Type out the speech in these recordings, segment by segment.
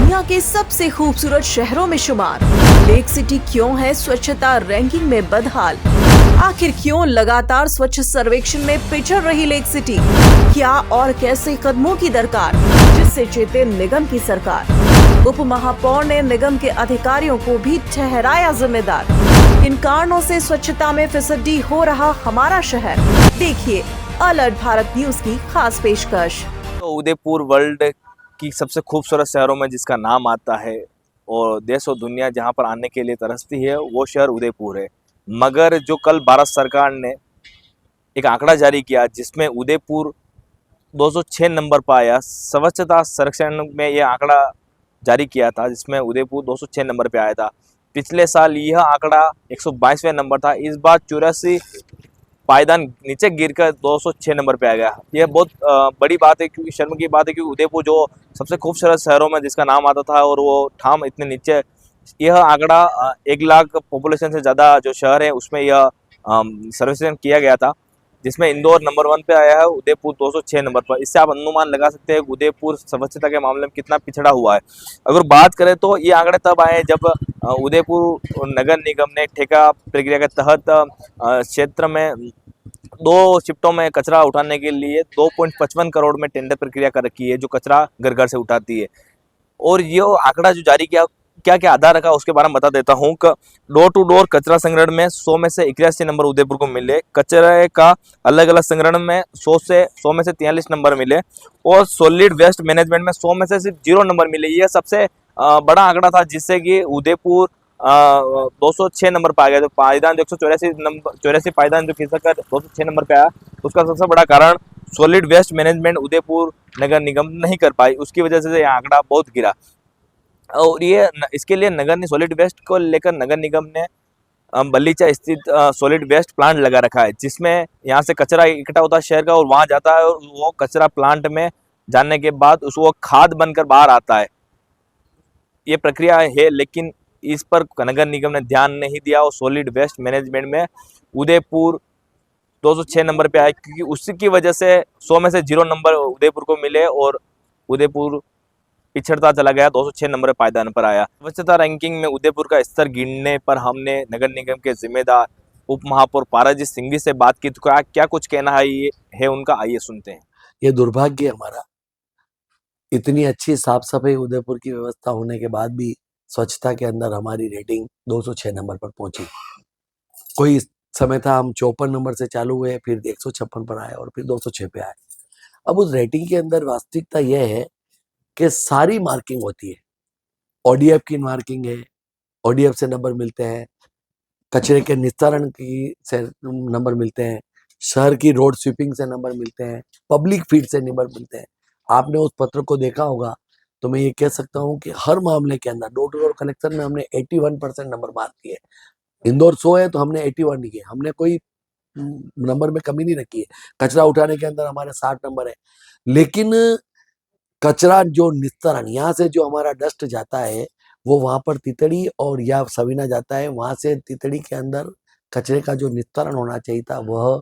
दुनिया के सबसे खूबसूरत शहरों में शुमार लेक सिटी क्यों है स्वच्छता रैंकिंग में बदहाल? आखिर क्यों लगातार स्वच्छ सर्वेक्षण में पिछड़ रही लेक सिटी? क्या और कैसे कदमों की दरकार जिससे चेते निगम की सरकार? उप महापौर ने निगम के अधिकारियों को भी ठहराया जिम्मेदार। इन कारणों से स्वच्छता में फिसड्डी हो रहा हमारा शहर। देखिए अलर्ट भारत न्यूज की खास पेशकश। तो उदयपुर वर्ल्ड की सबसे खूबसूरत शहरों में जिसका नाम आता है और देश और दुनिया जहां पर आने के लिए तरसती है वो शहर उदयपुर है। मगर जो कल भारत सरकार ने एक आंकड़ा जारी किया जिसमें उदयपुर 206 नंबर पर आया। स्वच्छता सर्वेक्षण में यह आंकड़ा जारी किया था जिसमें उदयपुर 206 नंबर पे आया था। पिछले साल यह आंकड़ा 122वें नंबर था। इस बार 84 पायदान नीचे गिरकर 206 नंबर पे आ गया। यह बहुत बड़ी बात है क्योंकि शर्म की बात है क्योंकि उदयपुर जो सबसे खूबसूरत शहरों में जिसका नाम आता था और वो ठाम इतने नीचे, यह आंकड़ा 1 लाख पॉपुलेशन से ज़्यादा जो शहर है उसमें यह सर्वेक्षण किया गया था जिसमें इंदौर नंबर 1 पे आया है, उदयपुर 206 नंबर पर। इससे आप अनुमान लगा सकते हैं कि उदयपुर स्वच्छता के मामले में कितना पिछड़ा हुआ है। अगर बात करें तो ये आंकड़े तब आए जब उदयपुर नगर निगम ने ठेका प्रक्रिया के तहत क्षेत्र में 2 शिफ्टों में कचरा उठाने के लिए 2.55 करोड़ में टेंडर प्रक्रिया कर रखी है जो कचरा घर घर से उठाती है। और ये आंकड़ा जो जारी किया क्या क्या आधार रखा उसके बारे में बता देता हूँ। डोर टू डोर कचरा संग्रहण में 100 में से 81 नंबर उदयपुर को मिले। कचरे का अलग अलग संग्रहण में 100 में से 43 नंबर मिले और सॉलिड वेस्ट मैनेजमेंट में 100 में से सिर्फ 0 नंबर मिले। ये सबसे बड़ा आंकड़ा था जिससे कि उदयपुर 206 नंबर पर आ गया। जो पायदान जो 184 पायदान जो खिसक कर 206 नंबर पे आया उसका सबसे बड़ा कारण सॉलिड वेस्ट मैनेजमेंट उदयपुर नगर निगम नहीं कर पाई, उसकी वजह से यह आंकड़ा बहुत गिरा। और ये इसके लिए नगर ने सॉलिड वेस्ट को लेकर नगर निगम ने बल्लीचा स्थित सॉलिड वेस्ट प्लांट लगा रखा है जिसमें यहाँ से कचरा इकट्ठा होता है शहर का और वहाँ जाता है और वो कचरा प्लांट में जाने के बाद उसको खाद बनकर बाहर आता है। ये प्रक्रिया है लेकिन इस पर नगर निगम ने ध्यान नहीं दिया और सॉलिड वेस्ट मैनेजमेंट में उदयपुर 206 नंबर पे आया क्योंकि उसी की वजह से 100 में से 0 नंबर उदयपुर को मिले और उदयपुर पिछड़ता चला गया, 206 नंबर पायदान पर आया। स्वच्छता रैंकिंग में उदयपुर का स्तर गिरने पर हमने नगर निगम के जिम्मेदार उप महापौर पाराजीत सिंघवी से बात की तो क्या कुछ कहना है ये है उनका, आइए सुनते हैं। ये दुर्भाग्य हमारा, इतनी अच्छी साफ सफाई उदयपुर की व्यवस्था होने के बाद भी स्वच्छता के अंदर हमारी रेटिंग 206 नंबर पर पहुंची। कोई समय था हम 54 नंबर से चालू हुए, फिर 156 पर आए और फिर 206 पे आए। अब उस रेटिंग के अंदर वास्तविकता यह है कि सारी मार्किंग होती है। ओडीएफ की मार्किंग है, ओडीएफ से नंबर मिलते हैं, कचरे के निस्तारण की से नंबर मिलते हैं, शहर की रोड स्वीपिंग से नंबर मिलते हैं, पब्लिक फीड से नंबर मिलते हैं। आपने उस पत्र को देखा होगा तो मैं ये कह सकता हूँ कि हर मामले के अंदर डोर टू डोर कलेक्शन में हमने 81% नंबर मार्क किए। इंदौर 100 है तो हमने 81 किए, हमने कोई नंबर में कमी नहीं रखी है। कचरा उठाने के अंदर हमारे 60 नंबर है, लेकिन कचरा जो निस्तारण यहाँ से जो हमारा डस्ट जाता है वो वहां पर तितड़ी और या सवीना जाता है, वहां से तितड़ी के अंदर कचरे का जो निस्तारण होना चाहिए था वह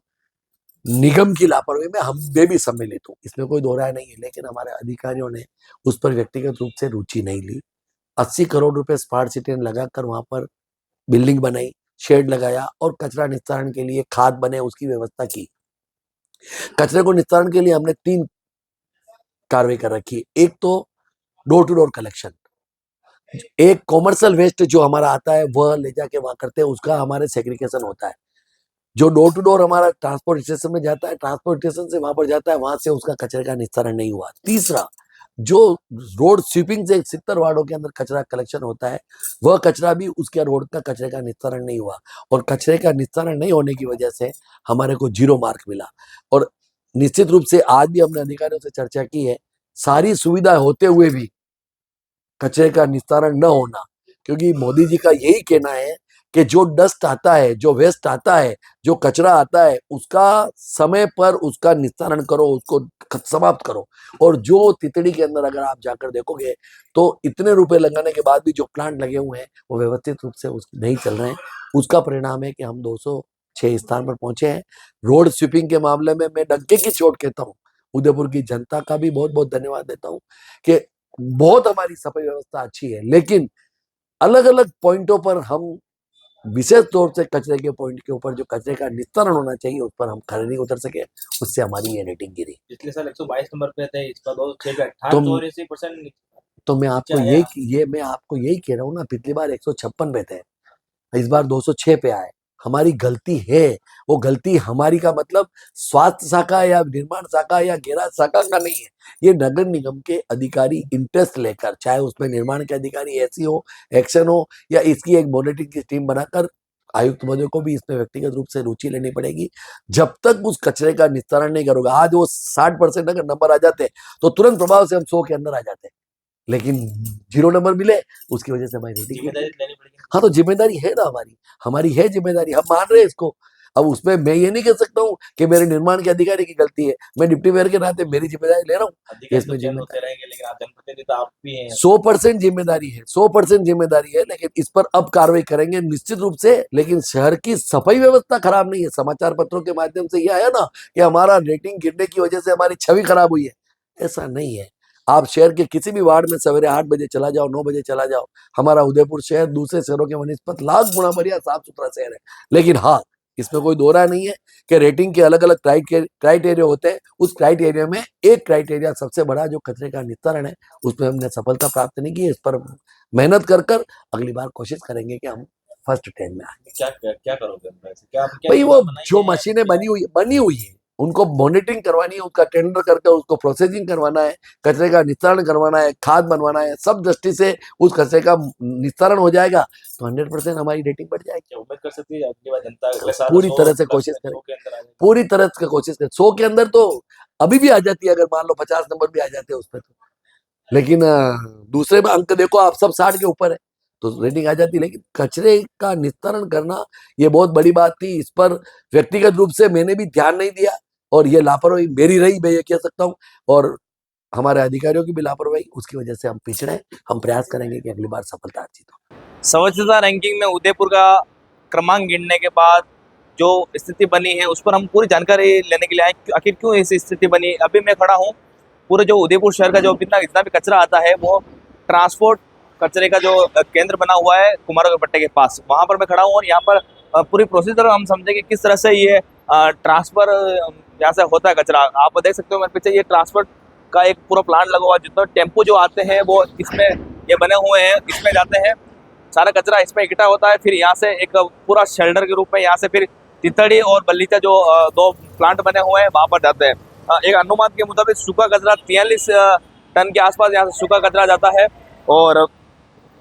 निगम की लापरवाही में हम भी सम्मिलित हूँ, इसमें कोई दो राय नहीं है। लेकिन हमारे अधिकारियों ने उस पर व्यक्तिगत रूप से रुचि नहीं ली। 80 करोड़ रुपए स्मार्ट सिटी लगाकर वहां पर बिल्डिंग बनाई, शेड लगाया और कचरा निस्तारण के लिए खाद बने उसकी व्यवस्था की। कचरे को निस्तारण के लिए हमने 3 कार्रवाई कर रखी है। एक तो डोर टू डोर कलेक्शन, एक कॉमर्शियल वेस्ट जो हमारा आता है वह ले जाके वहां करते हैं, उसका हमारे सेग्रीगेशन होता है। जो डोर टू डोर हमारा ट्रांसपोर्ट स्टेशन में जाता है, ट्रांसपोर्ट स्टेशन से वहां पर जाता है, वहां से उसका कचरे का निस्तारण नहीं हुआ। तीसरा, जो रोड स्वीपिंग से 70 वार्डों के अंदर कचरा कलेक्शन होता है वह कचरा भी उसके रोड का कचरे का निस्तारण नहीं हुआ और कचरे का निस्तारण नहीं होने की वजह से हमारे को 0 मार्क मिला। और निश्चित रूप से आज भी हमने अधिकारियों से चर्चा की है, सारी सुविधा होते हुए भी कचरे का निस्तारण न होना, क्योंकि मोदी जी का यही कहना है कि जो डस्ट आता है, जो वेस्ट आता है, जो कचरा आता है उसका समय पर उसका निस्तारण करो, उसको समाप्त करो। और जो तितड़ी के अंदर अगर आप जाकर देखोगे तो इतने रुपए लगाने के बाद भी जो प्लांट लगे हुए हैं वो व्यवस्थित रूप से नहीं चल रहे हैं। उसका परिणाम है कि हम 206 स्थान पर पहुंचे हैं। रोड स्वीपिंग के मामले में मैं डंके की चोट कहता हूँ, उदयपुर की जनता का भी बहुत बहुत धन्यवाद देता हूँ कि बहुत हमारी सफाई व्यवस्था अच्छी है, लेकिन अलग अलग पॉइंटों पर हम विशेष तौर से कचरे के पॉइंट के ऊपर जो कचरे का निस्तारण होना चाहिए उस पर हम खरे नहीं उतर सके, उससे हमारी ये रेटिंग गिरी। पिछले साल 122 नंबर पे थे, इस बार 206 पे तो 84% तो मैं आपको क्या है? मैं आपको यही कह रहा हूँ ना, पिछली बार 156 पे थे, इस बार 206 पे आए। हमारी गलती है, वो गलती हमारी का मतलब स्वास्थ्य शाखा या निर्माण शाखा या गैराज शाखा का नहीं है, ये नगर निगम के अधिकारी इंटरेस्ट लेकर, चाहे उसमें निर्माण के अधिकारी ऐसी हो, एक्शन हो, या इसकी एक मॉनिटरिंग की टीम बनाकर आयुक्त महोदय को भी इसमें व्यक्तिगत रूप से रुचि लेनी पड़ेगी। जब तक उस कचरे का निस्तारण नहीं करोगे, आज वो 60% अगर नंबर आ जाते तो तुरंत प्रभाव से हम 100 के अंदर आ जाते, लेकिन 0 नंबर मिले, उसकी वजह से हमारी रेटिंग। जिम्मेदारी लेनी पड़ेगी। हाँ, तो जिम्मेदारी है ना, हमारी है जिम्मेदारी, हम मान रहे हैं इसको। अब उसमें मैं ये नहीं कह सकता हूँ कि मेरे निर्माण के अधिकारी की गलती है, मैं डिप्टी मेयर के नाते मेरी जिम्मेदारी ले रहा हूँ। अधिकारी इसमें तो चयन होते रहेंगे, लेकिन आप जनप्रतिनिधि तो आप भी हैं। 100% जिम्मेदारी है, 100% जिम्मेदारी है, लेकिन इस पर अब कार्रवाई करेंगे निश्चित रूप से। लेकिन शहर की सफाई व्यवस्था खराब नहीं है। समाचार पत्रों के माध्यम से ये आया ना कि हमारा रेटिंग गिरने की वजह से हमारी छवि खराब हुई है, ऐसा नहीं है। आप शहर के किसी भी वार्ड में सवेरे 8 बजे चला जाओ, 9 बजे चला जाओ, हमारा उदयपुर शहर दूसरे शहरों के वनिस्पत लाख गुना बढ़िया साफ सुथरा शहर है। लेकिन हाँ, इसमें कोई दो राय नहीं है कि रेटिंग के अलग अलग क्राइटेरिया होते हैं। उस क्राइटेरिया में एक क्राइटेरिया सबसे बड़ा जो कचरे का निस्तारण है, उसमें हमने सफलता प्राप्त नहीं की। इस पर मेहनत कर अगली बार कोशिश करेंगे कि हम फर्स्ट 10 में आए। क्या करोगे क्या भाई, वो जो मशीनें बनी हुई है उनको मॉनिटरिंग करवानी है, उसका टेंडर करके उसको प्रोसेसिंग करवाना है, कचरे का निस्तारण करवाना है, खाद बनवाना है, सब दृष्टि से उस कचरे का निस्तारण हो जाएगा तो 100% हमारी रेटिंग बढ़ जाएगी। उम्मीद कर सकती है अगली बार जनता अगले साल पूरी तरह से कोशिश करें, पूरी तरह से कोशिश करें। 100 के अंदर तो अभी भी आ जाती है, अगर मान लो 50 नंबर भी आ जाते हैं उस पर तो। लेकिन दूसरे में अंक देखो आप, सब 60 के ऊपर है तो रेटिंग आ जाती। लेकिन कचरे का निस्तारण करना ये बहुत बड़ी बात थी। इस पर व्यक्तिगत रूप से मैंने भी ध्यान नहीं दिया और ये लापरवाही मेरी रही, मैं ये कह सकता हूँ, और हमारे अधिकारियों की भी लापरवाही, उसकी वजह से हम पिछड़े। हम प्रयास करेंगे कि अगली बार सफलता अर्जित हो। स्वच्छता रैंकिंग में उदयपुर का क्रमांक गिनने के बाद जो स्थिति बनी है उस पर हम पूरी जानकारी लेने के लिए आए, आखिर क्यों ऐसी स्थिति बनी। अभी मैं खड़ा हूँ पूरे जो उदयपुर शहर का जो जितना भी कचरा आता है वो ट्रांसपोर्ट कचरे का जो केंद्र बना हुआ है कुमारों के पट्टे के पास, वहाँ पर मैं खड़ा हूँ। और यहाँ पर पूरी प्रोसीजर हम समझे कि किस तरह से ये ट्रांसफर यहाँ से होता है कचरा। आप देख सकते हो मेरे पीछे ये ट्रांसफर का एक पूरा प्लांट लगा हुआ है, जितना टेम्पो जो आते हैं वो इसमें ये बने हुए हैं, इसमें जाते हैं, सारा कचरा इसमें इकट्ठा होता है। फिर यहाँ से एक पूरा शेल्टर के रूप में यहाँ से फिर तितड़ी और बल्लीचा जो 2 प्लांट बने हुए हैं वहाँ पर जाते हैं। एक अनुमान के मुताबिक सूखा कचरा 43 टन के आसपास यहाँ से सूखा कचरा जाता है और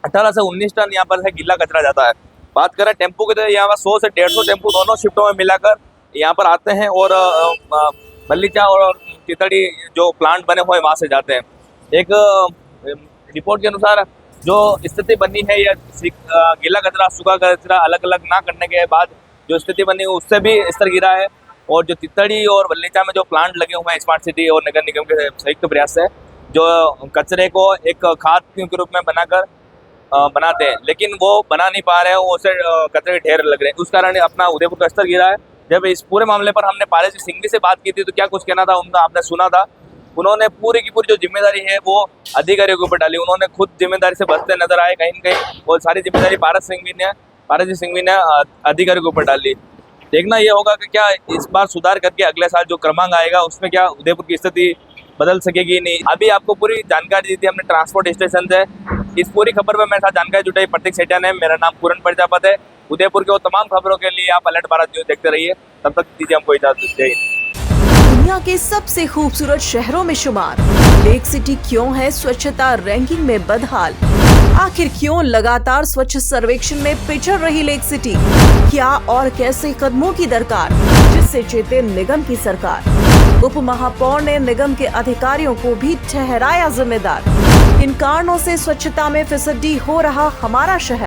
18 से 19 टन यहाँ पर है गीला कचरा जाता है। बात करें टेम्पो की तो यहाँ पर 100 से 150 टेम्पो दोनों शिफ्टों में मिलाकर यहाँ पर आते हैं और बल्लीचा और तितड़ी जो प्लांट बने हुए वहाँ से जाते हैं। एक रिपोर्ट के अनुसार जो स्थिति बनी है या गीला कचरा सूखा कचरा अलग अलग ना करने के बाद जो स्थिति बनी है उससे भी स्तर गिरा है। और जो तितड़ी और बल्लीचा में जो प्लांट लगे हुए हैं स्मार्ट सिटी और नगर निगम के संयुक्त प्रयास से जो कचरे को एक खाद के रूप में बनाकर बनाते हैं, लेकिन वो बना नहीं पा रहे हैं, वो उसे कचरे के ढेर लग रहे हैं, उस कारण अपना उदयपुर का स्तर गिरा है। जब इस पूरे मामले पर हमने पारस जी सिंघवी से बात की थी तो क्या कुछ कहना था उनका आपने सुना था। उन्होंने पूरी की पूरी जो जिम्मेदारी है वो अधिकारियों के ऊपर डाली। उन्होंने खुद जिम्मेदारी से बचते नजर आए कहीं न कहीं और सारी जिम्मेदारी पारस जी सिंघवी ने अधिकारियों के ऊपर डाली। देखना ये होगा कि क्या इस बार सुधार करके अगले साल जो क्रमांक आएगा उसमें क्या उदयपुर की स्थिति बदल सकेगी नहीं। अभी आपको पूरी जानकारी दी थी हमने ट्रांसपोर्ट स्टेशन से। इस पूरी खबर में मेरे साथ जानकारी जुटाई प्रतीक सेठिया ने। मेरा नाम पूरन प्रजापत है। उदयपुर के वो तमाम खबरों के लिए आप अलर्ट भारत न्यूज देखते रहिए। तब तक दीजिए हमको इजाजत। जय हिंद। दुनिया के सबसे खूबसूरत शहरों में शुमार लेक सिटी क्यों है स्वच्छता रैंकिंग में बदहाल? आखिर क्यों लगातार स्वच्छ सर्वेक्षण में पिछड़ रही लेक सिटी? क्या और कैसे कदमों की दरकार जिससे चेते निगम की सरकार? उप महापौर ने निगम के अधिकारियों को भी ठहराया जिम्मेदार। इन कारणों से स्वच्छता में फिसड्डी हो रहा हमारा शहर।